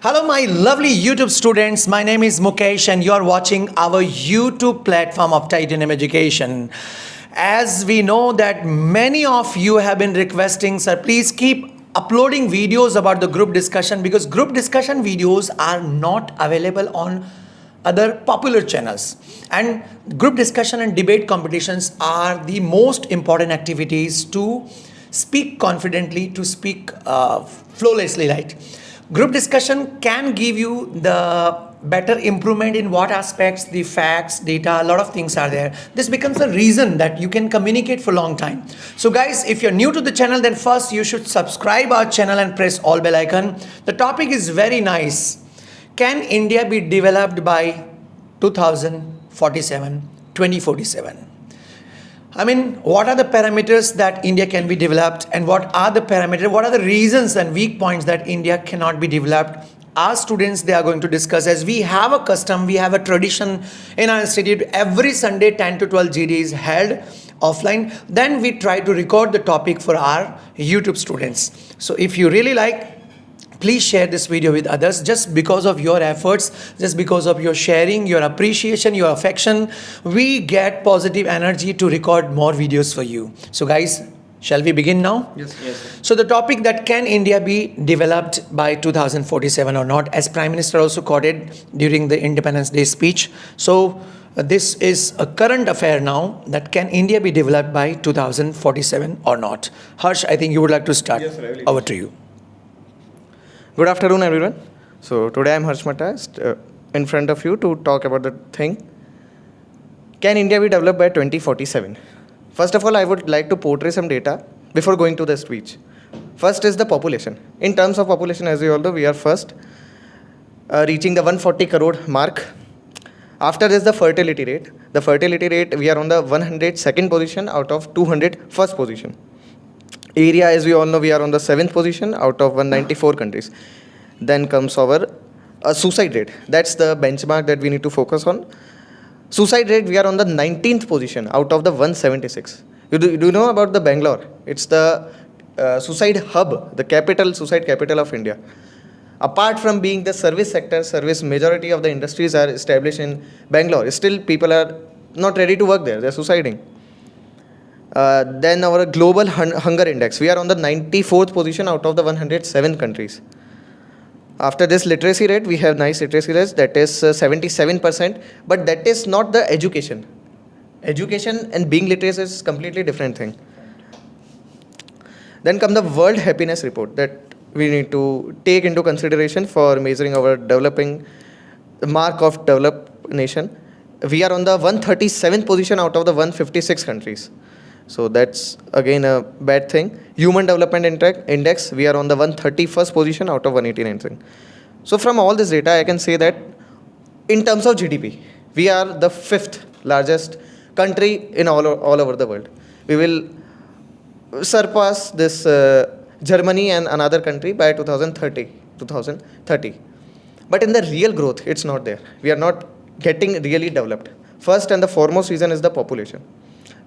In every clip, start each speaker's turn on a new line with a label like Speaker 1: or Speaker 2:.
Speaker 1: Hello, my lovely YouTube students. My name is Mukesh, and you are watching our YouTube platform of TANIUM Education. As we know that many of you have been requesting, sir, please keep uploading videos about the group discussion because group discussion videos are not available on other popular channels, and group discussion and debate competitions are the most important activities to speak confidently, to speak flawlessly, right? Group discussion can give you the better improvement in what aspects, the facts, data, a lot of things are there. This becomes a reason that you can communicate for a long time. So guys, if you're new to the channel, then first you should subscribe our channel and press all bell icon. The topic is very nice. Can India be developed by 2047, 2047? I mean, what are the parameters that India can be developed, and what are the reasons and weak points that India cannot be developed? Our students, they are going to discuss, as we have a custom, we have a tradition in our institute. Every Sunday 10 to 12 GD is held offline. Then we try to record the topic for our YouTube students. So if you really like, please share this video with others. Just because of your efforts, just because of your sharing, your appreciation, your affection, we get positive energy to record more videos for you. So guys, shall we begin now?
Speaker 2: Yes.
Speaker 1: So the topic, that can India be developed by 2047 or not, as Prime Minister also quoted during the Independence Day speech. So this is a current affair now, that can India be developed by 2047 or not? Harsh, I think you would like to start.
Speaker 2: Yes, sir,
Speaker 1: Over to you.
Speaker 2: Good afternoon, everyone. So today I'm Harsh Matas in front of you to talk about the thing. Can India be developed by 2047? First of all, I would like to portray some data before going to the speech. First is the population. In terms of population, as you all know, we are first reaching the 140 crore mark. After this, the fertility rate. The fertility rate, we are on the 102nd position out of 201st position. Area, as we all know, we are on the 7th position out of 194 countries. Then comes our suicide rate. That's the benchmark that we need to focus on. Suicide rate, we are on the 19th position out of the 176. You do know about the Bangalore? It's the suicide hub, the suicide capital of India. Apart from being the service sector, majority of the industries are established in Bangalore. Still, people are not ready to work there. They're suiciding. Then our global hunger index, we are on the 94th position out of the 107 countries. After this literacy rate, we have nice literacy rate, that is 77%, but that is not the education. Education and being literate is completely different thing. Then come the World Happiness Report that we need to take into consideration for measuring our developing mark of developed nation. We are on the 137th position out of the 156 countries. So that's again a bad thing. Human Development Index, we are on the 131st position out of 189. So from all this data, I can say that in terms of GDP, we are the 5th largest country in all over the world. We will surpass this Germany and another country by 2030. But in the real growth, it's not there. We are not getting really developed. First and the foremost reason is the population.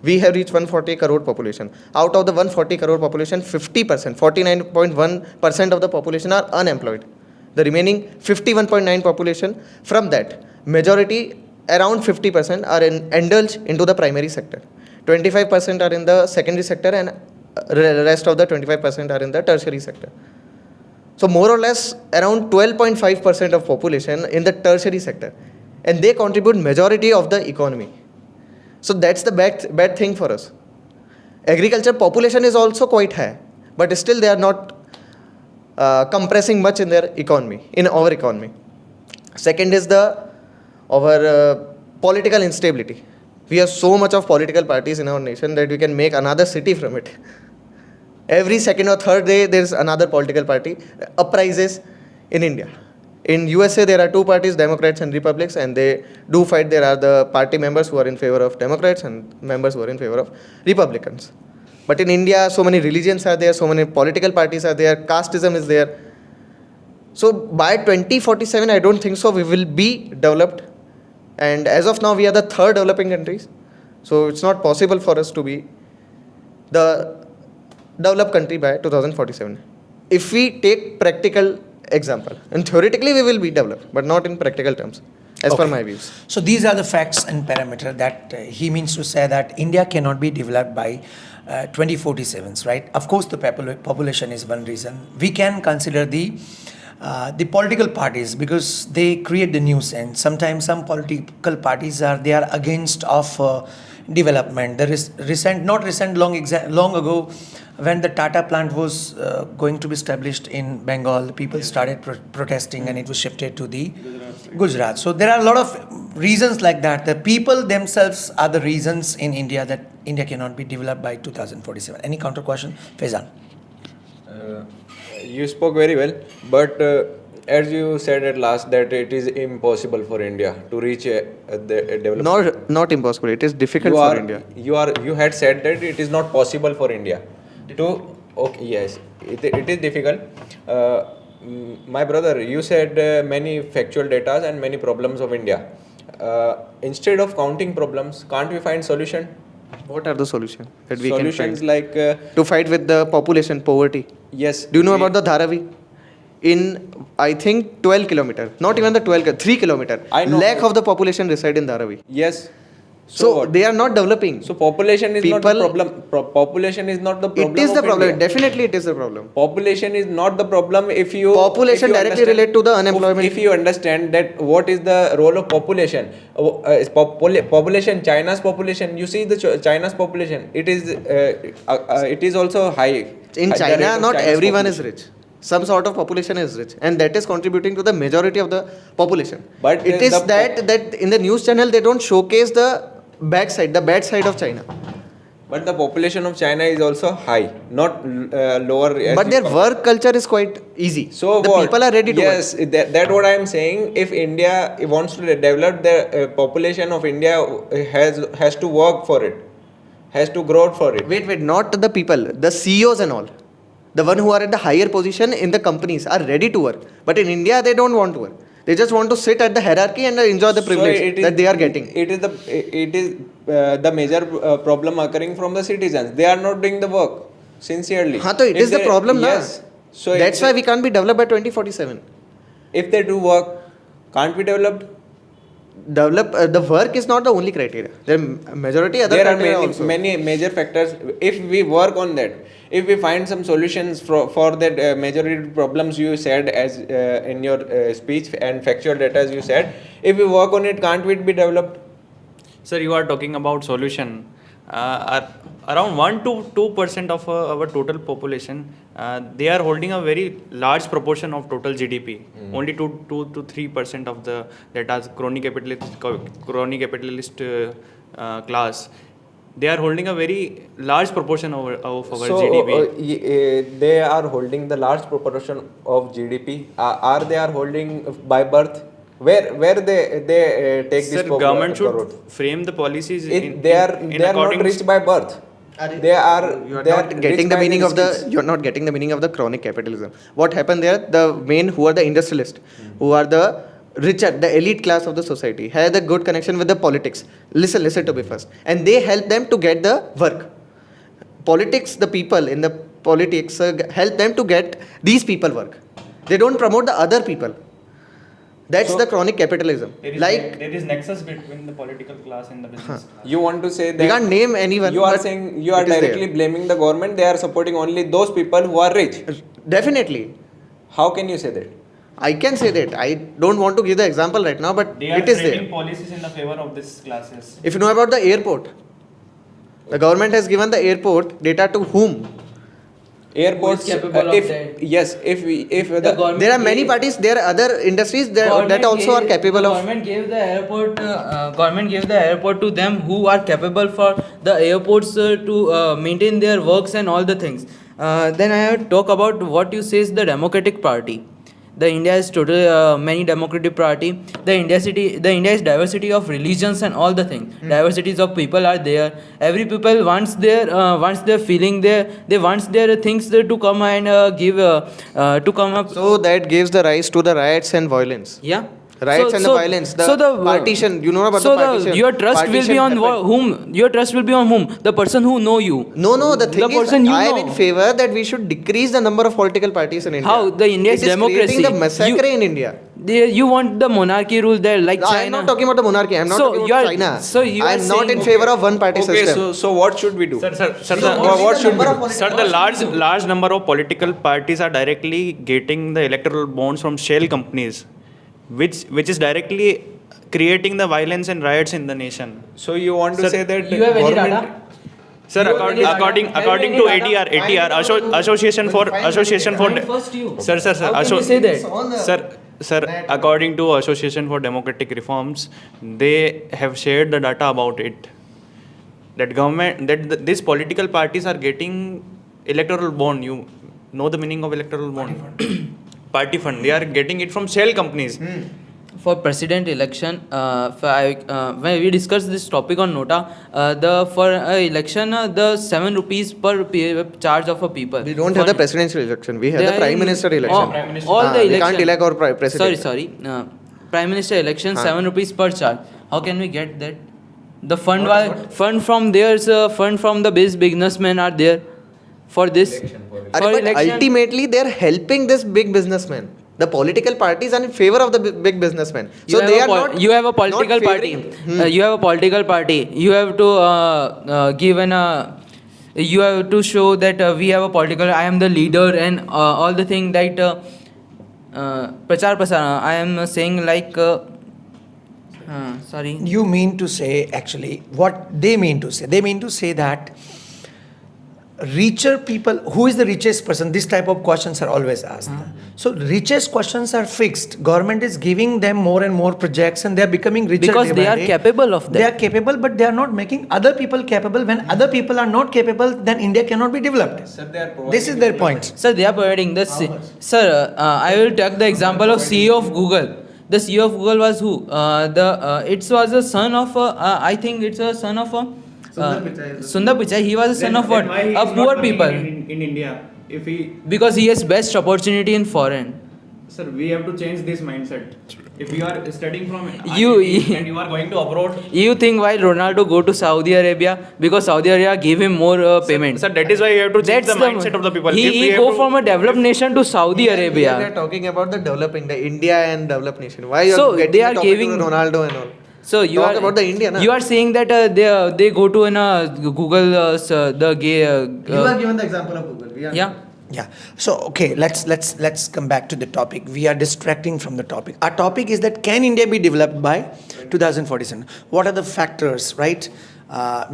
Speaker 2: We have reached 140 crore population. Out of the 140 crore population, 50%, 49.1% of the population are unemployed. The remaining 51.9 population, from that, majority, around 50% are indulged into the primary sector. 25% are in the secondary sector, and the rest of the 25% are in the tertiary sector. So more or less around 12.5% of population in the tertiary sector, and they contribute majority of the economy. So that's the bad thing for us. Agriculture population is also quite high, but still they are not compressing much in their economy, in our economy. Second is our political instability. We have so much of political parties in our nation that we can make another city from it. Every second or third day, there's another political party uprises in India. In USA, there are two parties, Democrats and Republicans, and they do fight. There are the party members who are in favor of Democrats and members who are in favor of Republicans. But in India, so many religions are there, so many political parties are there, casteism is there. So by 2047, I don't think so we will be developed. And as of now, we are the 3rd developing countries. So it's not possible for us to be the developed country by 2047. If we take practical example. And theoretically, we will be developed, but not in practical terms, as per
Speaker 1: Okay.
Speaker 2: my views.
Speaker 1: So these are the facts and parameter that he means to say that India cannot be developed by 2047s, right? Of course, the population is one reason. We can consider the political parties because they create the nuisance. Sometimes some political parties they are against of development. There is long ago when the Tata plant was going to be established in Bengal, people started protesting and it was shifted to the Gujarat. So there are a lot of reasons like that. The people themselves are the reasons in India that India cannot be developed by 2047. Any counter question? Faizan.
Speaker 3: You spoke very well, but as you said at last that it is impossible for India to reach a development.
Speaker 2: Not impossible. It is difficult for India.
Speaker 3: You had said that it is not possible for India to. Okay, yes, it is difficult. My brother, you said many factual data and many problems of India. Instead of counting problems, can't we find solution?
Speaker 2: What are the solutions that we
Speaker 3: Solutions
Speaker 2: can find?
Speaker 3: like
Speaker 2: To fight with the population poverty.
Speaker 3: yes.
Speaker 2: Do you know about the Dharavi? In, I think, 12 kilometer, not even the 3 kilometer,
Speaker 3: I know.
Speaker 2: lakh of the population reside in Dharavi.
Speaker 3: Yes.
Speaker 2: So
Speaker 3: what?
Speaker 2: they are not developing.
Speaker 3: So population is not the
Speaker 2: People-
Speaker 3: problem. Population is not the problem.
Speaker 2: It is the
Speaker 3: of
Speaker 2: problem.
Speaker 3: India.
Speaker 2: Definitely, it is the problem.
Speaker 3: Population is not the problem if you.
Speaker 2: Population
Speaker 3: if you
Speaker 2: directly
Speaker 3: understand-
Speaker 2: relate to the unemployment.
Speaker 3: If you understand that what is the role of population, population, China's population. You see the China's population. It is also high.
Speaker 2: In
Speaker 3: The rate
Speaker 2: China,
Speaker 3: of
Speaker 2: not
Speaker 3: China's
Speaker 2: everyone is
Speaker 3: population.
Speaker 2: rich. Some sort of population is rich, and that is contributing to the majority of the population.
Speaker 3: But
Speaker 2: it is that in the news channel they don't showcase the bad side of China.
Speaker 3: But the population of China is also high, not lower. as
Speaker 2: But
Speaker 3: you
Speaker 2: their
Speaker 3: compare.
Speaker 2: work culture is quite easy.
Speaker 3: So
Speaker 2: the
Speaker 3: what?
Speaker 2: people are ready to work.
Speaker 3: Yes, that what I am saying. If India wants to develop, the population of India has to work for it, has to grow for it.
Speaker 2: Wait, not the people, the CEOs and all. The one who are at the higher position in the companies are ready to work. But in India, they don't want to work. They just want to sit at the hierarchy and enjoy the privilege that they are getting.
Speaker 3: It is the major problem occurring from the citizens. They are not doing the work sincerely.
Speaker 2: Haan, so it is the problem,
Speaker 3: yes.
Speaker 2: na?
Speaker 3: So
Speaker 2: That's why we can't be developed by 2047.
Speaker 3: if they do work, can't be developed.
Speaker 2: The work is not the only criteria. There are majority other
Speaker 3: There are
Speaker 2: criteria also.
Speaker 3: many major factors. If we work on that, if we find some solutions for that majority problems you said as in your speech and factual data as you said, if we work on it, can't it be developed?
Speaker 4: Sir, you are talking about solution. Around 1 to 2% of our total population, they are holding a very large proportion of total GDP. Only 2 to 3% of the that are crony capitalist class. They are holding a very large proportion of our GDP.
Speaker 3: They are holding the large proportion of GDP. Are they are holding by birth? Where they take
Speaker 4: Sir,
Speaker 3: this
Speaker 4: government should
Speaker 3: crore?
Speaker 4: frame the policies.
Speaker 3: They are not rich by birth. They are
Speaker 2: Not getting the meaning of the. You're not getting the meaning of the chronic capitalism. What happened there? The main who are the industrialists, who are the richer, the elite class of the society, had a good connection with the politics. Listen to me first, and they help them to get the work. Politics, the people in the politics help them to get these people work. They don't promote the other people. That's the chronic capitalism.
Speaker 4: There is nexus between the political class and the business class.
Speaker 3: You want to say that
Speaker 2: We can't name anyone.
Speaker 3: you are
Speaker 2: but
Speaker 3: saying you are
Speaker 2: it is
Speaker 3: directly
Speaker 2: there.
Speaker 3: blaming the government. They are supporting only those people who are rich.
Speaker 2: Definitely.
Speaker 3: How can you say that?
Speaker 2: I can say that. I don't want to give the example right now, but
Speaker 4: They are
Speaker 2: it is
Speaker 4: framing
Speaker 2: there.
Speaker 4: policies in the favor of these classes.
Speaker 2: If you know about the airport, the government has given the airport data to whom?
Speaker 3: Airports.
Speaker 5: capable of
Speaker 3: if
Speaker 5: that?
Speaker 3: yes, if the
Speaker 5: government
Speaker 2: There are many
Speaker 5: gave-
Speaker 2: parties, there are other industries that
Speaker 5: Government
Speaker 2: also are
Speaker 5: gave-
Speaker 2: capable
Speaker 5: the
Speaker 2: of.
Speaker 5: Government gave the airport. Government gave the airport to them who are capable for the airports to maintain their works and all the things. Then I have to talk about what you say is the Democratic Party. The India is total many democratic party. The India is diversity of religions and all the things. Diversities of people are there. Every people wants their feeling there. They wants their things to come and give to come up.
Speaker 2: So that gives the rise to the riots and violence.
Speaker 5: Yeah.
Speaker 2: Riots
Speaker 5: So-
Speaker 2: and
Speaker 5: so-
Speaker 2: the violence, the
Speaker 5: so the
Speaker 2: partition. You know about
Speaker 5: so
Speaker 2: the partition.
Speaker 5: your trust will be
Speaker 2: Partition
Speaker 5: on
Speaker 2: happened.
Speaker 5: whom? Your trust will be on whom? The person who know you.
Speaker 2: No, the thing is,
Speaker 5: person you
Speaker 2: I am
Speaker 5: know.
Speaker 2: in favor that we should decrease the number of political parties in India.
Speaker 5: How? The India's
Speaker 2: it is
Speaker 5: democracy.
Speaker 2: creating the massacre in India.
Speaker 5: You want the monarchy rule there, like
Speaker 2: No, I
Speaker 5: China.
Speaker 2: am not talking about the monarchy. I am not
Speaker 5: So
Speaker 2: talking
Speaker 5: you
Speaker 2: about
Speaker 5: are-
Speaker 2: China.
Speaker 5: so you
Speaker 2: I
Speaker 5: are
Speaker 2: am not
Speaker 5: saying-
Speaker 2: in favor of one party
Speaker 3: Okay,
Speaker 2: system.
Speaker 3: so what should we do?
Speaker 4: Sir,
Speaker 3: what should we do?
Speaker 4: Sir, the large number of political parties are directly getting the electoral bonds from shell companies, which is directly creating the violence and riots in the nation.
Speaker 3: So you want to
Speaker 4: Sir,
Speaker 3: say that
Speaker 5: you have any
Speaker 3: government?
Speaker 5: data?
Speaker 4: Sir,
Speaker 5: You have any data?
Speaker 4: according
Speaker 5: Have you
Speaker 4: according
Speaker 5: any
Speaker 4: to
Speaker 5: data?
Speaker 4: ATR, Association for
Speaker 5: Find first you.
Speaker 4: Sir,
Speaker 5: How can you say that?
Speaker 4: Sir, according to Association for Democratic Reforms, they have shared the data about it. That these political parties are getting electoral bond. You know the meaning of electoral bond? Party fund. They are getting it from shell companies.
Speaker 5: For president election, when we discussed this topic on Nota, for election, the 7 rupees per charge of a people.
Speaker 2: We don't have the presidential election. We have
Speaker 5: They
Speaker 2: the
Speaker 5: are
Speaker 2: prime
Speaker 5: in-
Speaker 2: minister election.
Speaker 5: all the
Speaker 2: We
Speaker 5: election.
Speaker 2: can't elect our president.
Speaker 5: Sorry. Prime minister election, 7 rupees per charge. How can we get that? The fund from theirs, fund from the businessmen are there for this. For
Speaker 2: But
Speaker 5: election.
Speaker 2: ultimately, they are helping this big businessman. The political parties are in favor of the big businessmen. So
Speaker 5: You
Speaker 2: they
Speaker 5: have
Speaker 2: are
Speaker 5: a
Speaker 2: not.
Speaker 5: you have a
Speaker 2: not
Speaker 5: political party.
Speaker 2: favoring-
Speaker 5: You have a political party. You have to give you have to show that we have a political. I am the leader and all the thing that prachar prasara. I am saying like. Sorry.
Speaker 1: You mean to say, actually, what they mean to say? They mean to say that richer people, who is the richest person? This type of questions are always asked. So richest questions are fixed. Government is giving them more and more projects, and they are becoming richer
Speaker 5: Because
Speaker 1: day
Speaker 5: they
Speaker 1: by
Speaker 5: are
Speaker 1: day.
Speaker 5: capable of that.
Speaker 1: They are capable, but they are not making other people capable. When other people are not capable, then India cannot be developed.
Speaker 3: Sir, they are
Speaker 1: This is their point.
Speaker 5: Sir, they are providing this. Sir, I will take the example of CEO of Google. The CEO of Google was who? It was a son of. I think it's a son of a. Sundar Pichai. He was a son of what? A poor people.
Speaker 4: In India. If we
Speaker 5: Because he has best opportunity in foreign.
Speaker 4: Sir, we have to change this mindset. If you are studying from
Speaker 5: You-
Speaker 4: IIT and you are going to abroad,
Speaker 5: You think why Ronaldo go to Saudi Arabia? Because Saudi Arabia give him more payment.
Speaker 4: sir, that is why you have to change
Speaker 5: That's
Speaker 4: the mindset of the people. If we
Speaker 5: He
Speaker 4: have
Speaker 5: go
Speaker 4: to-
Speaker 5: from a developed nation to Saudi
Speaker 2: We are
Speaker 5: Arabia.
Speaker 2: talking about the developing, the India and developed nation. Why you
Speaker 5: So,
Speaker 2: are getting
Speaker 5: they
Speaker 2: the
Speaker 5: are
Speaker 2: topic to
Speaker 5: giving-
Speaker 2: Ronaldo and all?
Speaker 5: So you
Speaker 2: Talk
Speaker 5: are
Speaker 2: about the India, na?
Speaker 5: You are saying that they go to Google the gay.
Speaker 2: You are given the example of Google. We are
Speaker 5: Yeah.
Speaker 1: Yeah. So okay, let's come back to the topic. We are distracting from the topic. Our topic is that can India be developed by 2047? What are the factors, right?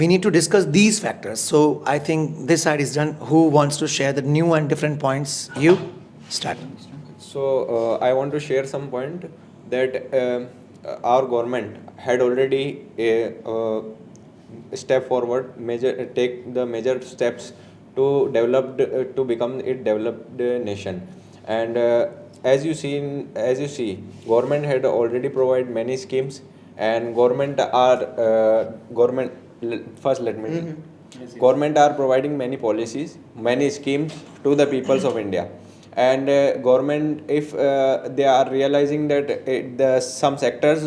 Speaker 1: We need to discuss these factors. So I think this side is done. Who wants to share the new and different points? You start.
Speaker 3: So I want to share some point that our government had already step forward, take the major steps to develop to become a developed nation. And as you see, government had already provided many schemes, and government first let me. Government are providing many policies, many schemes to the peoples of India. And government, if they are realizing that some sectors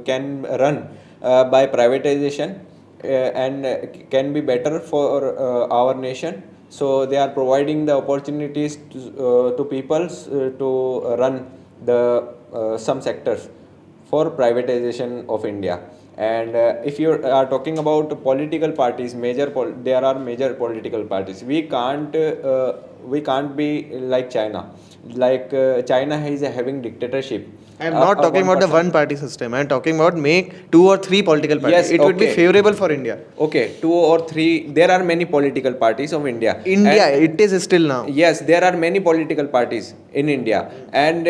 Speaker 3: can run by privatization and can be better for our nation, so they are providing the opportunities to peoples to run the some sectors for privatization of India. And if you are talking about political parties, there are major political parties. We can't be like China. Like China is having dictatorship.
Speaker 2: I am not talking about the one party system. I am talking about make 2 or 3 political parties.
Speaker 3: Yes,
Speaker 2: It would be
Speaker 3: okay.
Speaker 2: favorable for India.
Speaker 3: Okay, 2 or 3. There are many political parties of India.
Speaker 2: India,
Speaker 3: And
Speaker 2: it is still now.
Speaker 3: yes, there are many political parties in India, and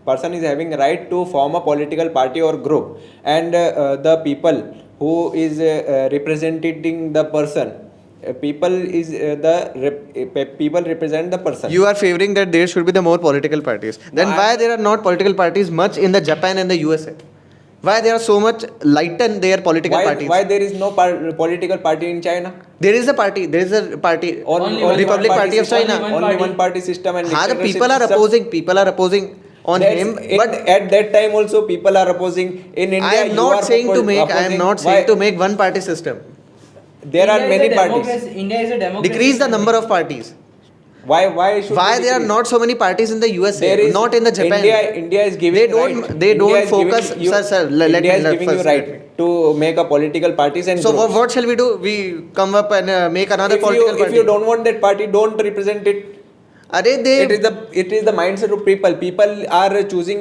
Speaker 3: person is having right to form a political party or group, and the people who is representing the person. People represent the person.
Speaker 2: You are favoring that there should be the more political parties. Then
Speaker 3: No,
Speaker 2: why there are not political parties much in the Japan and the USA? Why they are so much lighten their political parties?
Speaker 3: Why there is no political party in China?
Speaker 2: There is a party. There is a party.
Speaker 5: Only
Speaker 3: Only
Speaker 2: Republic
Speaker 3: one
Speaker 2: Party of
Speaker 3: system,
Speaker 2: China.
Speaker 5: One
Speaker 3: Only
Speaker 5: party.
Speaker 3: one party system and
Speaker 2: हाँ, the
Speaker 3: dictatorship
Speaker 2: people are
Speaker 3: system.
Speaker 2: opposing. People are opposing on him.
Speaker 3: But at that time also people are opposing. In India,
Speaker 2: I am
Speaker 3: you
Speaker 2: not
Speaker 3: are
Speaker 2: saying to make. I am
Speaker 3: opposing.
Speaker 2: not
Speaker 3: Why?
Speaker 2: saying to make one party system.
Speaker 3: There are
Speaker 5: India is
Speaker 3: many
Speaker 5: a
Speaker 3: parties.
Speaker 5: democracy- India is a democracy.
Speaker 2: Decrease the number of parties.
Speaker 3: Why should
Speaker 2: Why
Speaker 3: we
Speaker 2: there are
Speaker 3: decrease?
Speaker 2: not so many parties in the USA?
Speaker 3: There is
Speaker 2: Not in the Japan.
Speaker 3: India is giving
Speaker 2: They don't-
Speaker 3: right.
Speaker 2: they don't
Speaker 3: India is giving
Speaker 2: focus-
Speaker 3: you-
Speaker 2: sir, let
Speaker 3: India
Speaker 2: me-
Speaker 3: is
Speaker 2: let
Speaker 3: giving you
Speaker 2: first-
Speaker 3: right to make a political parties and
Speaker 2: So
Speaker 3: grow.
Speaker 2: what shall we do? We come up and make another political party.
Speaker 3: If you don't want that party, don't represent it.
Speaker 2: Arey, they
Speaker 3: It is the mindset of people. People are choosing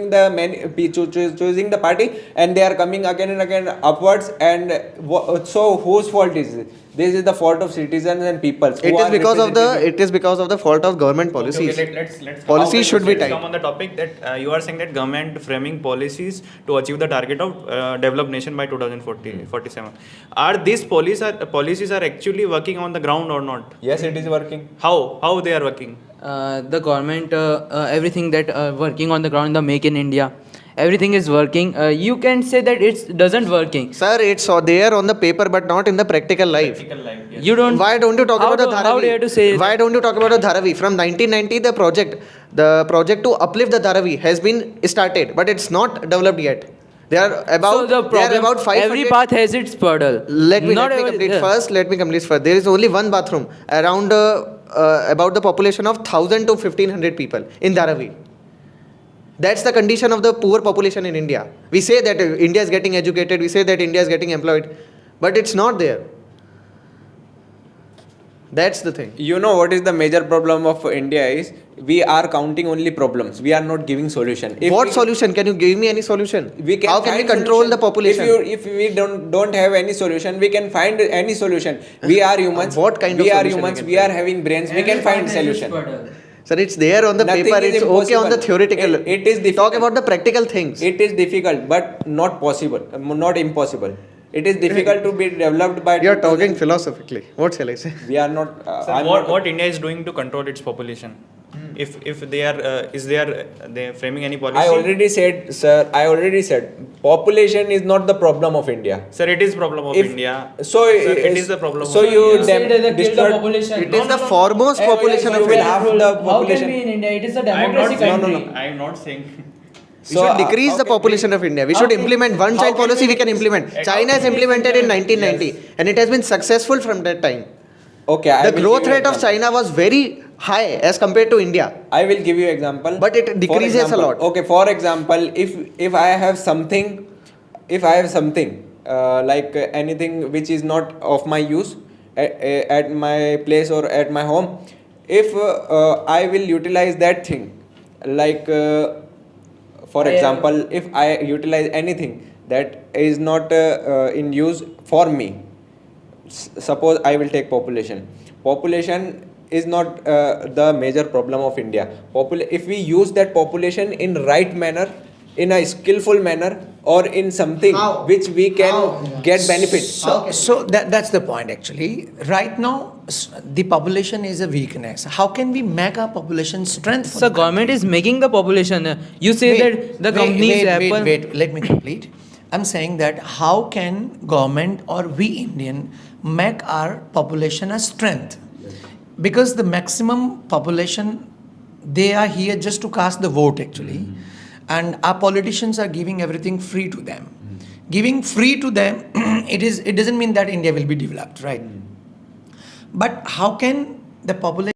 Speaker 3: choosing the party, and they are coming again and again upwards. And so whose fault is it? This is the fault of citizens and people.
Speaker 2: It is because of the fault of government policies.
Speaker 4: Okay, let's
Speaker 2: Policies should be
Speaker 4: let's
Speaker 2: tight.
Speaker 4: come on the topic that you are saying that government framing policies to achieve the target of developed nation by 2047. Are these policies are actually working on the ground or not?
Speaker 3: Yes, it is working.
Speaker 4: How they are working?
Speaker 5: The government, everything that working on the ground, the Make in India, everything is working. You can say that it doesn't working.
Speaker 2: Sir, it's there on the paper but not in the practical life.
Speaker 4: Practical life, yes.
Speaker 5: You don't.
Speaker 2: Why don't you talk
Speaker 5: How
Speaker 2: about the
Speaker 5: do-
Speaker 2: Dharavi?
Speaker 5: How dare to say?
Speaker 2: Why don't you talk about the Dharavi? From 1990, the project to uplift the Dharavi has been started, but it's not developed yet. They are about
Speaker 5: So the
Speaker 2: they are
Speaker 5: problem.
Speaker 2: about 500.
Speaker 5: Every path has its puddle.
Speaker 2: Let me
Speaker 5: Not every-
Speaker 2: complete
Speaker 5: yeah.
Speaker 2: first. Let me complete first. There is only one bathroom around about the population of 1,000 to 1,500 people in Dharavi. That's the condition of the poor population in India. We say that India is getting educated. We say that India is getting employed, but it's not there. That's the thing.
Speaker 3: You know what is the major problem of India is we are counting only problems. We are not giving solution.
Speaker 2: What solution? Can you give me any solution?
Speaker 3: We can
Speaker 2: How can we
Speaker 3: find
Speaker 2: control
Speaker 3: solution.
Speaker 2: the population?
Speaker 3: If we don't have any solution, we can find any solution. We are humans.
Speaker 2: What kind of
Speaker 3: we are
Speaker 2: solution we
Speaker 3: humans.
Speaker 2: can
Speaker 3: We are having brains. We can find solution.
Speaker 2: Sir, it's there on the
Speaker 3: Nothing
Speaker 2: paper.
Speaker 3: is
Speaker 2: It's okay on the
Speaker 3: impossible.
Speaker 2: theoretical.
Speaker 3: It is difficult.
Speaker 2: Talk about the practical things.
Speaker 3: It is difficult, but not possible. Not impossible. It is difficult to be developed by.
Speaker 2: You're talking philosophically. What shall I say?
Speaker 3: We are not.
Speaker 4: Sir,
Speaker 3: I'm
Speaker 4: what,
Speaker 3: not-
Speaker 4: what India is doing to control its population? If they are they framing any policy?
Speaker 3: I already said, sir. I already said, population is not the problem of India.
Speaker 4: Sir, it is problem of India.
Speaker 3: So
Speaker 4: Sir, it is the problem.
Speaker 3: So
Speaker 4: of
Speaker 3: you
Speaker 4: India.
Speaker 5: Say that they kill the
Speaker 3: destroyed-
Speaker 5: population.
Speaker 2: It is the foremost population
Speaker 3: you
Speaker 2: of
Speaker 3: will
Speaker 2: India.
Speaker 3: have the
Speaker 5: How
Speaker 3: population.
Speaker 5: can we in India? It is a
Speaker 4: I am not
Speaker 5: democracy
Speaker 4: saying.
Speaker 5: country.
Speaker 4: I am not saying.
Speaker 2: We should decrease
Speaker 3: how
Speaker 2: the
Speaker 3: can
Speaker 2: population of India. We
Speaker 5: how
Speaker 2: should
Speaker 5: can-
Speaker 2: implement one
Speaker 3: how
Speaker 2: child
Speaker 3: can
Speaker 2: policy.
Speaker 3: we-
Speaker 2: We can implement.
Speaker 4: how
Speaker 2: China has
Speaker 5: can we
Speaker 2: implemented in
Speaker 5: implement?
Speaker 2: 1990, and it has been successful from that time.
Speaker 3: Okay, I
Speaker 2: The
Speaker 3: will
Speaker 2: growth
Speaker 3: give you
Speaker 2: rate of
Speaker 3: example.
Speaker 2: China was very high as compared to India.
Speaker 3: I will give you example.
Speaker 2: But it
Speaker 3: For
Speaker 2: decreases a
Speaker 3: example-
Speaker 2: lot.
Speaker 3: Okay, for example, if I have something, like anything which is not of my use at my place or at my home, if I will utilize that thing, like for example, if I utilize anything that is not in use for me, suppose I will take population. Population is not the major problem of India. If we use that population in right manner, in a skillful manner, or in something
Speaker 2: How?
Speaker 3: which we can
Speaker 2: How?
Speaker 3: get benefit.
Speaker 1: So that's the point actually. Right now, the population is a weakness. How can we make our population strength? for
Speaker 5: So
Speaker 1: the
Speaker 5: government is making the population. You say that the companies Apple.
Speaker 1: Wait, let me complete. I'm saying that how can government or we Indian make our population a strength? Because the maximum population, they are here just to cast the vote actually. And our politicians are giving everything free to them. Giving free to them, it doesn't mean that India will be developed, right? But how can the population